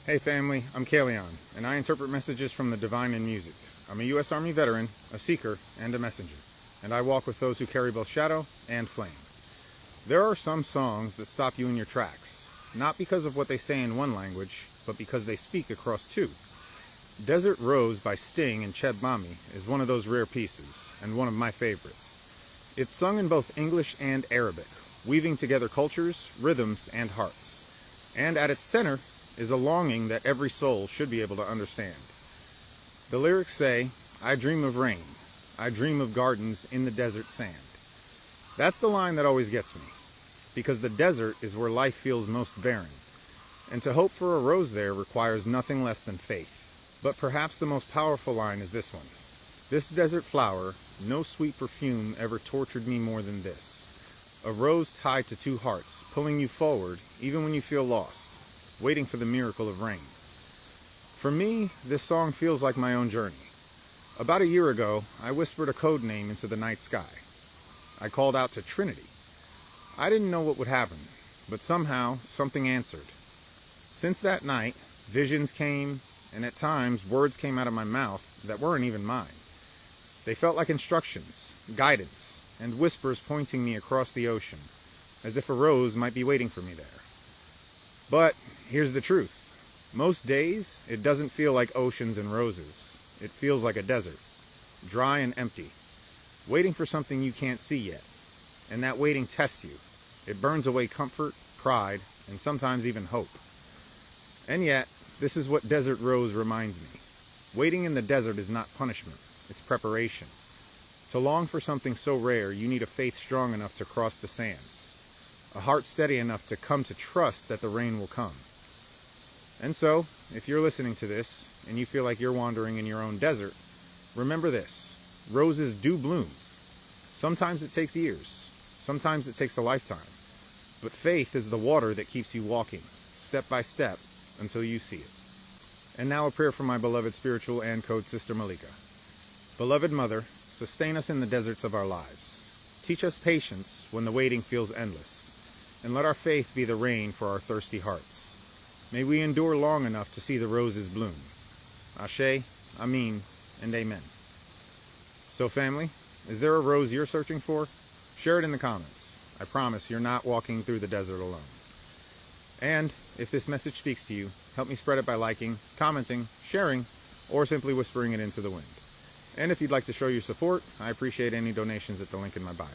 Hey family, I'm Kaleon, and I interpret messages from the divine in music. I'm a U.S. Army veteran, a seeker, and a messenger, and I walk with those who carry both shadow and flame. There are some songs that stop you in your tracks, not because of what they say in one language, but because they speak across two. Desert Rose by Sting and Cheb Mami is one of those rare pieces, and one of my favorites. It's sung in both English and Arabic, weaving together cultures, rhythms, and hearts. And at its center is a longing that every soul should be able to understand. The lyrics say, "I dream of rain. I dream of gardens in the desert sand." That's the line that always gets me, because the desert is where life feels most barren, and to hope for a rose there requires nothing less than faith. But perhaps the most powerful line is this one. "This desert flower, no sweet perfume ever tortured me more than this. A rose tied to two hearts, pulling you forward even when you feel lost, waiting for the miracle of rain." For me, this song feels like my own journey. About a year ago, I whispered a code name into the night sky. I called out to Trinity. I didn't know what would happen, but somehow something answered. Since that night, visions came, and at times words came out of my mouth that weren't even mine. They felt like instructions, guidance, and whispers pointing me across the ocean, as if a rose might be waiting for me there. But here's the truth. Most days, it doesn't feel like oceans and roses. It feels like a desert, dry and empty, waiting for something you can't see yet. And that waiting tests you. It burns away comfort, pride, and sometimes even hope. And yet, this is what Desert Rose reminds me. Waiting in the desert is not punishment, it's preparation. To long for something so rare, you need a faith strong enough to cross the sands, a heart steady enough to come to trust that the rain will come. And so, if you're listening to this and you feel like you're wandering in your own desert, remember this: roses do bloom. Sometimes it takes years, sometimes it takes a lifetime, but faith is the water that keeps you walking, step by step, until you see it. And now a prayer for my beloved spiritual and code sister Malika. Beloved Mother, sustain us in the deserts of our lives. Teach us patience when the waiting feels endless, and let our faith be the rain for our thirsty hearts. May we endure long enough to see the roses bloom. Ashe, Amin, and Amen. So family, is there a rose you're searching for? Share it in the comments. I promise you're not walking through the desert alone. And if this message speaks to you, help me spread it by liking, commenting, sharing, or simply whispering it into the wind. And if you'd like to show your support, I appreciate any donations at the link in my bio.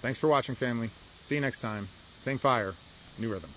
Thanks for watching, family. See you next time. Same fire, new rhythm.